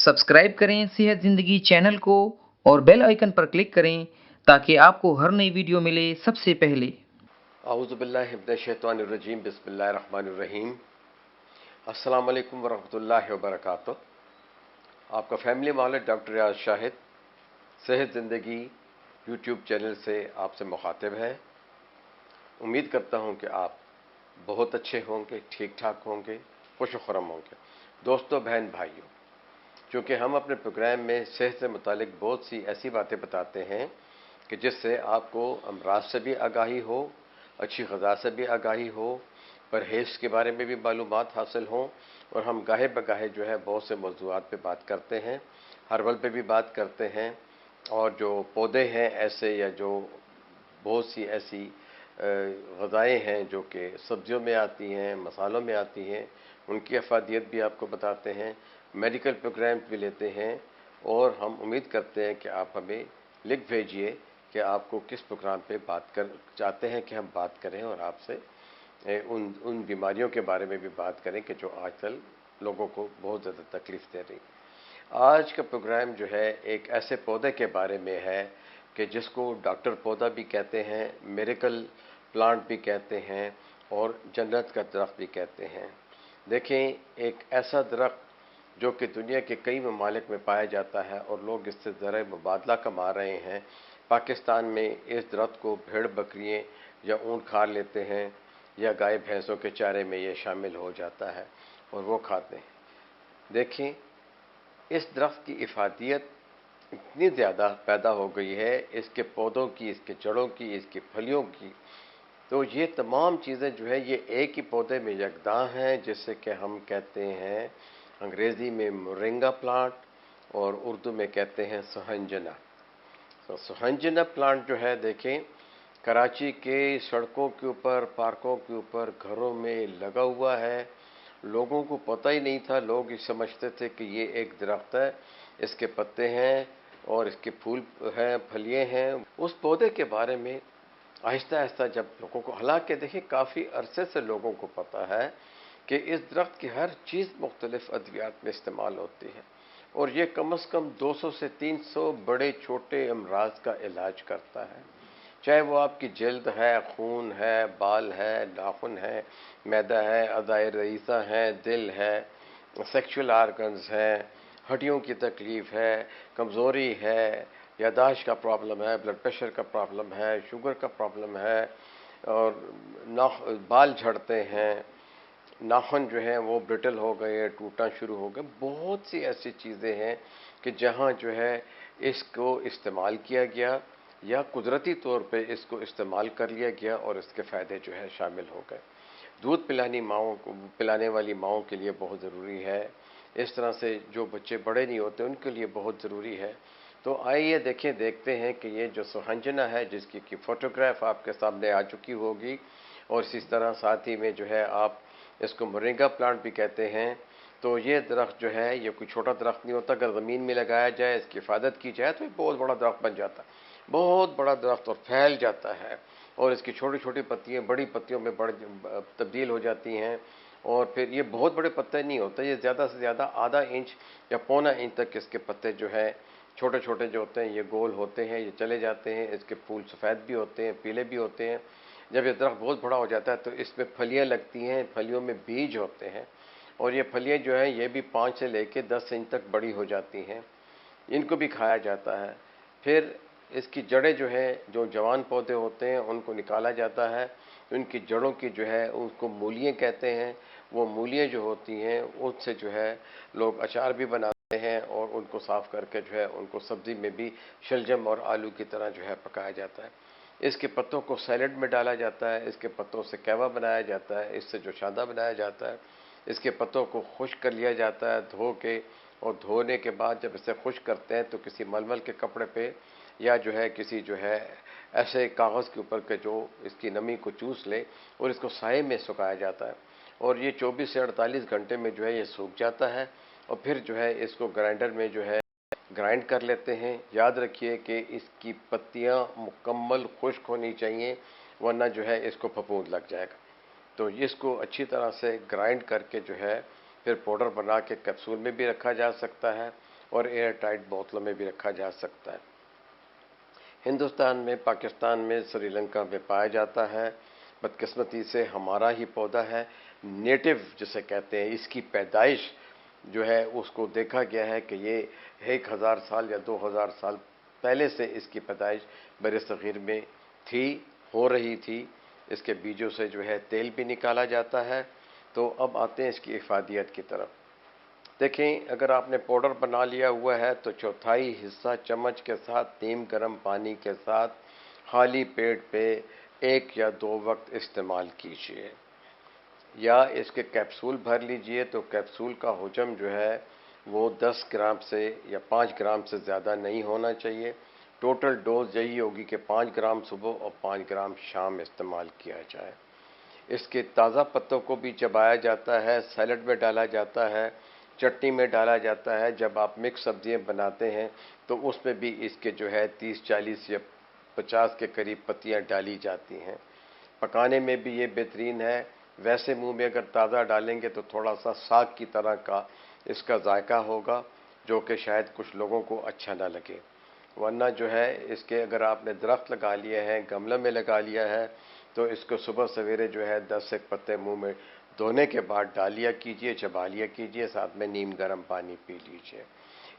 Subscribe करें सेहत ज़िंदगी चैनल को और बेल आइकन पर क्लिक करें ताकि आपको हर नई वीडियो मिले सबसे पहले। औज़ुबिल्लाहि मिनश्शैतानिर्रजीम बिस्मिल्लाहिर्रहमानिर्रहीम। अस्सलाम वालेकुम वरहमतुल्लाहि वबरकातुहू। आपका फैमिली मॉलिक डॉक्टर रियाज शाहिद सेहत ज़िंदगी यूट्यूब चैनल से आपसे मुखातिब है। उम्मीद करता हूं कि आप बहुत अच्छे होंगे, ठीक ठाक होंगे, खुश खुरम होंगे। दोस्तों, बहन भाइयों, चूँकि हम अपने प्रोग्राम में सेहत से मुतालिक बहुत सी ऐसी बातें बताते हैं कि जिससे आपको अमराज से भी आगाही हो, अच्छी ग़िज़ा से भी आगाही हो, परहेज़ के बारे में भी मालूमात हासिल हों, और हम गाहे बगाहे जो है बहुत से मौज़ूआत पे बात करते हैं, हर्बल पे भी बात करते हैं, और जो पौधे हैं ऐसे या जो बहुत सी ऐसी ग़िज़ाएँ हैं जो कि सब्जियों में आती हैं, मसालों में आती हैं, उनकी अफादियत भी आपको बताते हैं, मेडिकल प्रोग्राम भी लेते हैं। और हम उम्मीद करते हैं कि आप हमें लिख भेजिए कि आपको किस प्रोग्राम पे बात कर चाहते हैं कि हम बात करें, और आपसे उन बीमारियों के बारे में भी बात करें कि जो आजकल लोगों को बहुत ज़्यादा तकलीफ़ दे रही। आज का प्रोग्राम जो है एक ऐसे पौधे के बारे में है कि जिसको डॉक्टर पौधा भी कहते हैं, मिरेकल प्लांट भी कहते हैं, और जन्नत का दरख्त भी कहते हैं। देखें, एक ऐसा दरख्त जो कि दुनिया के कई ममालिक में पाया जाता है और लोग इससे ज़र मुबादला कमा रहे हैं। पाकिस्तान में इस दरख्त को भेड़ बकरियाँ या ऊँट खा लेते हैं, या गाय भैंसों के चारे में ये शामिल हो जाता है और वो खाते हैं। देखें, इस दरख्त की इफ़ादियत इतनी ज़्यादा पैदा हो गई है, इसके पौधों की, इसके जड़ों की, इसकी फलियों की, तो ये तमाम चीज़ें जो है ये एक ही पौधे में यकदा हैं, जिससे कि हम कहते हैं अंग्रेज़ी में मोरिंगा प्लांट और उर्दू में कहते हैं सुहंजना। तो सुहंजना प्लांट जो है, देखें, कराची के सड़कों के ऊपर, पार्कों के ऊपर, घरों में लगा हुआ है। लोगों को पता ही नहीं था, लोग ये समझते थे कि ये एक दरख्त है, इसके पत्ते हैं और इसके फूल हैं, फलियाँ हैं। उस पौधे के बारे में आहिस्ता आहिस्ता जब लोगों को, हालांकि देखिए काफ़ी अरसे से लोगों को पता है कि इस दरख्त की हर चीज़ मुख्तलिफ अद्वियात में इस्तेमाल होती है, और ये कम से कम 200 से 300 बड़े छोटे अमराज का इलाज करता है। चाहे वो आपकी जल्द है, खून है, बाल है, नाखून है, मैदा है, अज़ाए रईसा है, दिल है, सेक्सुअल आर्गन्स हैं, हड्डियों की तकलीफ़ है, कमज़ोरी है, यादाश्त का प्रॉब्लम है, ब्लड प्रेशर का प्रॉब्लम है, शुगर का प्रॉब्लम है, और बाल झड़ते हैं, नाखून जो है वो ब्रिटल हो गए, टूटना शुरू हो गए। बहुत सी ऐसी चीज़ें हैं कि जहाँ जो है इसको इस्तेमाल किया गया या कुदरती तौर पे इसको इस्तेमाल कर लिया गया और इसके फ़ायदे जो है शामिल हो गए। दूध पिलाने वाली माओं के लिए बहुत ज़रूरी है। इस तरह से जो बच्चे बड़े नहीं होते उनके लिए बहुत ज़रूरी है। तो आइए देखते हैं कि ये जो सुहंजना है, जिसकी कि फ़ोटोग्राफ आपके सामने आ चुकी होगी, और इसी तरह साथ ही में जो है आप इसको मोरिंगा प्लांट भी कहते हैं। तो ये दरख्त जो है ये कोई छोटा दरख्त नहीं होता। अगर ज़मीन में लगाया जाए, इसकी हिफाजत की जाए, तो ये बहुत बड़ा दरख्त बन जाता है, बहुत बड़ा दरख्त, और फैल जाता है, और इसकी छोटी छोटी पत्तियाँ बड़ी पत्तियों में तब्दील हो जाती हैं। और फिर ये बहुत बड़े पत्ते नहीं होते, ये ज़्यादा से ज़्यादा आधा इंच या पौना इंच तक इसके पत्ते जो है छोटे छोटे जो होते हैं ये गोल होते हैं, ये चले जाते हैं। इसके फूल सफ़ेद भी होते हैं, पीले भी होते हैं। जब ये दरख्त बहुत बड़ा हो जाता है तो इसमें फलियाँ लगती हैं, फलियों में बीज होते हैं, और ये फलियाँ जो हैं ये भी 5 से लेकर 10 इंच तक बड़ी हो जाती हैं। इनको भी खाया जाता है। फिर इसकी जड़ें जो हैं, जो जवान पौधे होते हैं उनको निकाला जाता है, उनकी जड़ों की जो है उसको मूलियाँ कहते हैं। वो मूलियाँ जो होती हैं उससे जो है लोग अचार भी बनाते हैं, और उनको साफ़ करके जो है उनको सब्ज़ी में भी शलजम और आलू की तरह जो है पकाया जाता है। इसके पत्तों को सैलेड में डाला जाता है, इसके पत्तों से कहवा बनाया जाता है, इससे जो शादा बनाया जाता है। इसके पत्तों को खुश्क कर लिया जाता है धो के, और धोने के बाद जब इसे खुश्क करते हैं तो किसी मलमल के कपड़े पे या जो है किसी जो है ऐसे कागज़ के ऊपर के जो इसकी नमी को चूस ले, और इसको साए में सुखाया जाता है, और ये 24 से 48 घंटे में जो है ये सूख जाता है। और फिर जो है इसको ग्राइंडर में जो है ग्राइंड कर लेते हैं। याद रखिए कि इसकी पत्तियां मुकम्मल खुश्क होनी चाहिए, वरना जो है इसको फफूंद लग जाएगा। तो इसको अच्छी तरह से ग्राइंड करके जो है फिर पाउडर बना के कैप्सूल में भी रखा जा सकता है, और एयर टाइट बोतलों में भी रखा जा सकता है। हिंदुस्तान में, पाकिस्तान में, श्रीलंका में पाया जाता है। बदकिस्मती से हमारा ही पौधा है, नेटिव जिसे कहते हैं, इसकी पैदाइश जो है उसको देखा गया है कि ये 1000 साल या 2000 साल पहले से इसकी पैदाइश बरसग़ीर में थी, हो रही थी। इसके बीजों से जो है तेल भी निकाला जाता है। तो अब आते हैं इसकी इफादियत की तरफ। देखें, अगर आपने पाउडर बना लिया हुआ है तो चौथाई हिस्सा चम्मच के साथ नीम गर्म पानी के साथ खाली पेट पे 1 या 2 वक्त इस्तेमाल कीजिए, या इसके कैप्सूल भर लीजिए। तो कैप्सूल का हुजम जो है वो 10 ग्राम से या 5 ग्राम से ज़्यादा नहीं होना चाहिए। टोटल डोज यही होगी कि 5 ग्राम सुबह और 5 ग्राम शाम इस्तेमाल किया जाए। इसके ताज़ा पत्तों को भी चबाया जाता है, सैलड में डाला जाता है, चटनी में डाला जाता है। जब आप मिक्स सब्जियां बनाते हैं तो उसमें भी इसके जो है 30, 40 या 50 के करीब पत्तियां डाली जाती हैं। पकाने में भी ये बेहतरीन है। वैसे मुंह में अगर ताज़ा डालेंगे तो थोड़ा सा साग की तरह का इसका जायका होगा, जो कि शायद कुछ लोगों को अच्छा ना लगे। वरना जो है इसके अगर आपने दरख्त लगा लिए हैं, गमले में लगा लिया है, तो इसको सुबह सवेरे जो है 10 एक पत्ते मुंह में धोने के बाद डालिया कीजिए, चबा लिया कीजिए, साथ में नीम गर्म पानी पी लीजिए।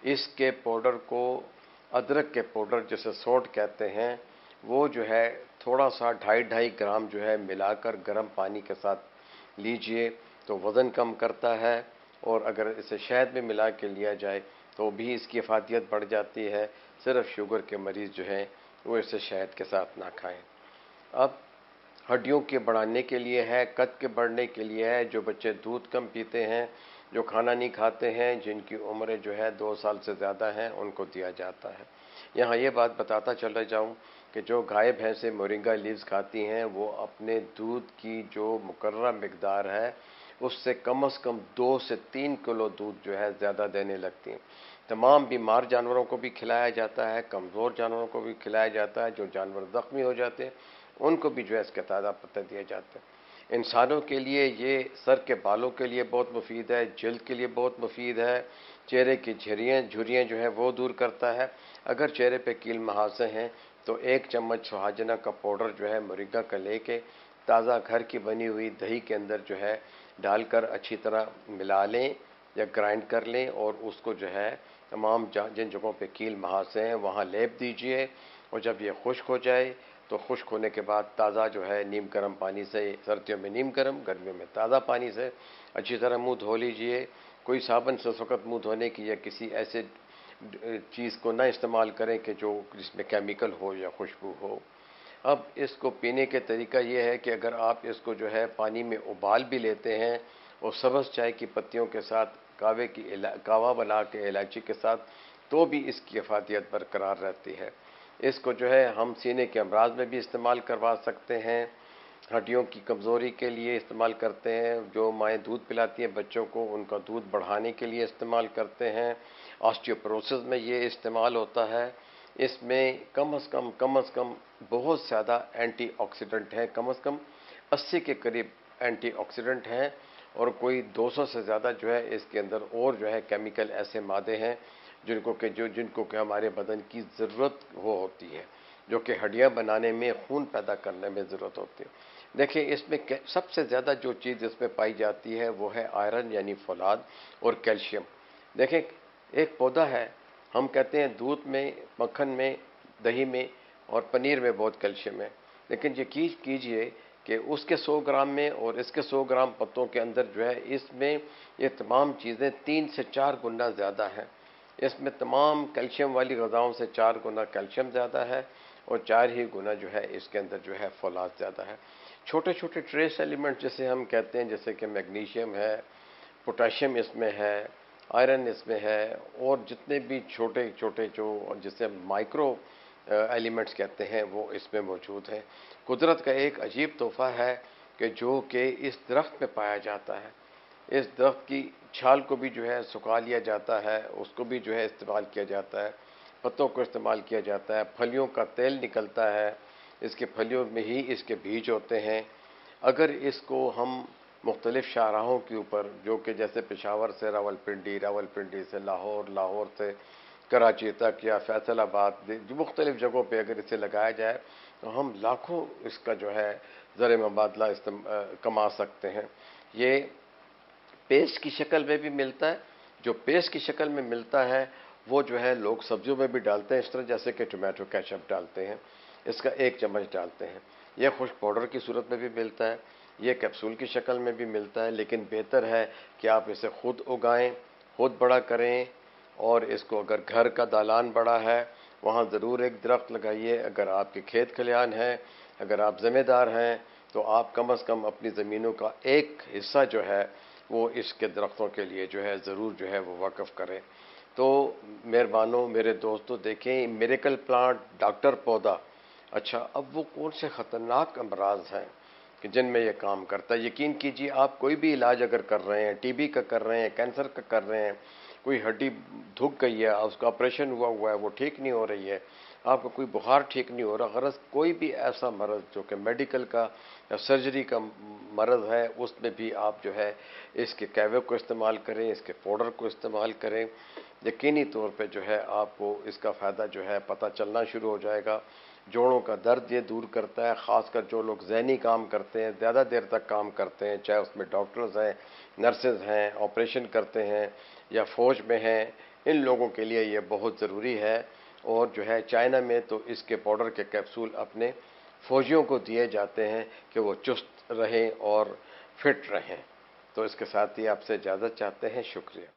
इसके पाउडर को, अदरक के पाउडर जिसे सोंठ कहते हैं, वो जो है थोड़ा सा 2.5 ग्राम जो है मिलाकर गर्म पानी के साथ लीजिए तो वज़न कम करता है। और अगर इसे शहद में मिला के लिया जाए तो भी इसकी इफादियत बढ़ जाती है। सिर्फ शुगर के मरीज़ जो हैं वो इसे शहद के साथ ना खाएं। अब हड्डियों के बढ़ाने के लिए है, कद के बढ़ने के लिए है, जो बच्चे दूध कम पीते हैं, जो खाना नहीं खाते हैं, जिनकी उम्र जो है 2 साल से ज़्यादा है, उनको दिया जाता है। यहाँ ये बात बताता चला जाऊँ कि जो गाय भैंसें मोरिंगा लीव्स खाती हैं वो अपने दूध की जो मुकर्रर मिकदार है उससे कम से कम 2 से 3 किलो दूध जो है ज़्यादा देने लगती हैं। तमाम बीमार जानवरों को भी खिलाया जाता है, कमज़ोर जानवरों को भी खिलाया जाता है। जो जानवर ज़ख्मी हो जाते हैं उनको भी जो है इसके ताज़ा पत्ते दिए जाते हैं। इंसानों के लिए ये सर के बालों के लिए बहुत मुफीद है, जल्द के लिए बहुत मुफीद है, चेहरे की झुर्रियाँ जो है वो दूर करता है। अगर चेहरे पे कील मुहासे हैं तो 1 चम्मच सुहाजना का पाउडर जो है मोरिंगा का लेके ताज़ा घर की बनी हुई दही के अंदर जो है डालकर अच्छी तरह मिला लें या ग्राइंड कर लें और उसको जो है तमाम जिन जगहों पे कील मुहासे हैं वहाँ लेप दीजिए। और जब ये खुश्क हो जाए तो खुश्क होने के बाद ताज़ा जो है नीम गर्म पानी से, सर्दियों में नीम गर्म, गर्मियों में ताज़ा पानी से अच्छी तरह मुंह धो लीजिए। कोई साबुन से उस वक़्त मुंह धोने की या किसी ऐसे चीज़ को ना इस्तेमाल करें कि जो जिसमें केमिकल हो या खुशबू हो। अब इसको पीने के तरीका ये है कि अगर आप इसको जो है पानी में उबाल भी लेते हैं और सब्ज़ चाय की पत्तियों के साथ कावा बना के इलायची के साथ, तो भी इसकी अफादियत बरकरार रहती है। इसको जो है हम सीने के अमराज में भी इस्तेमाल करवा सकते हैं, हड्डियों की कमज़ोरी के लिए इस्तेमाल करते हैं, जो माएँ दूध पिलाती हैं बच्चों को उनका दूध बढ़ाने के लिए इस्तेमाल करते हैं, ऑस्टियोपोरोसिस में ये इस्तेमाल होता है। इसमें कम से कम बहुत ज़्यादा एंटीऑक्सीडेंट हैं, कम से कम 80 के करीब एंटीऑक्सीडेंट हैं और कोई 200 से ज़्यादा जो है इसके अंदर और जो है केमिकल ऐसे मादे हैं जिनको कि हमारे बदन की ज़रूरत होती है, जो कि हड्डियाँ बनाने में, खून पैदा करने में ज़रूरत होती है। देखिए, इसमें सबसे ज़्यादा जो चीज़ इसमें पाई जाती है वो है आयरन यानी फौलाद और कैल्शियम। देखें, एक पौधा है, हम कहते हैं दूध में, मक्खन में, दही में और पनीर में बहुत कैल्शियम है, लेकिन यकीन कीजिए कि उसके 100 ग्राम में और इसके 100 ग्राम पत्तों के अंदर जो है इसमें ये तमाम चीज़ें 3 से 4 गुना ज़्यादा हैं। इसमें तमाम कैल्शियम वाली ग़िज़ाओं से 4 गुना कैल्शियम ज़्यादा है और 4 ही गुना जो है इसके अंदर जो है फौलाद ज़्यादा है। छोटे छोटे ट्रेस एलिमेंट जैसे हम कहते हैं, जैसे कि मैग्नीशियम है, पोटाशियम इसमें है, आयरन इसमें है और जितने भी छोटे छोटे जो जिसे माइक्रो एलिमेंट्स कहते हैं वो इसमें मौजूद हैं। कुदरत का एक अजीब तोहफ़ा है कि जो कि इस दरख्त में पाया जाता है। इस दरख्त की छाल को भी जो है सुखा लिया जाता है, उसको भी जो है इस्तेमाल किया जाता है, पत्तों को इस्तेमाल किया जाता है, फलियों का तेल निकलता है, इसके फलियों में ही इसके बीज होते हैं। अगर इसको हम मुख्तलिफ़ शाहराहों के ऊपर, जो कि जैसे पेशावर से रावलपिंडी, रावलपिंडी से लाहौर, लाहौर से कराची तक या फैसलाबाद, जो मुख्तलिफ़ जगहों पे अगर इसे लगाया जाए तो हम लाखों इसका जो है ज़र मुबादला कमा सकते हैं। ये पेस्ट की शक्ल में भी मिलता है। जो पेस्ट की शक्ल में मिलता है वो जो है लोग सब्जियों में भी डालते हैं इस तरह, जैसे कि टोमेटो केचप डालते हैं, इसका 1 चम्मच डालते हैं। यह खुश्क पाउडर की सूरत में भी मिलता है, ये कैप्सूल की शक्ल में भी मिलता है, लेकिन बेहतर है कि आप इसे खुद उगाएं, खुद बड़ा करें। और इसको अगर घर का दालान बड़ा है वहाँ ज़रूर एक दरख्त लगाइए। अगर आपके खेत खलिहान है, अगर आप ज़िम्मेदार हैं, तो आप कम से कम अपनी ज़मीनों का एक हिस्सा जो है वो इसके दरख्तों के लिए जो है ज़रूर जो है वो वक़्फ़ करें। तो मेहरबानों, मेरे दोस्तों, देखें मिरेकल प्लांट, डॉक्टर पौधा, अच्छा अब वो कौन से ख़तरनाक अमराज हैं कि जिनमें ये काम करता है। यकीन कीजिए, आप कोई भी इलाज अगर कर रहे हैं, टीबी का कर रहे हैं, कैंसर का कर रहे हैं, कोई हड्डी धुक गई है, उसका ऑपरेशन हुआ है, वो ठीक नहीं हो रही है, आपका कोई बुखार ठीक नहीं हो रहा, गरज कोई भी ऐसा मरज़ जो कि मेडिकल का या सर्जरी का मरज़ है, उसमें भी आप जो है इसके कैवे को इस्तेमाल करें, इसके पाउडर को इस्तेमाल करें। यकीनी तौर पे जो है आपको इसका फ़ायदा जो है पता चलना शुरू हो जाएगा। जोड़ों का दर्द ये दूर करता है, ख़ासकर जो लोग ज़हनी काम करते हैं, ज़्यादा देर तक काम करते हैं, चाहे उसमें डॉक्टर्स हैं, नर्सेज हैं, ऑपरेशन करते हैं या फ़ौज में हैं, इन लोगों के लिए ये बहुत ज़रूरी है। और जो है चाइना में तो इसके पाउडर के कैप्सूल अपने फ़ौजियों को दिए जाते हैं कि वो चुस्त रहें और फिट रहें। तो इसके साथ ही आपसे इजाज़त चाहते हैं। शुक्रिया।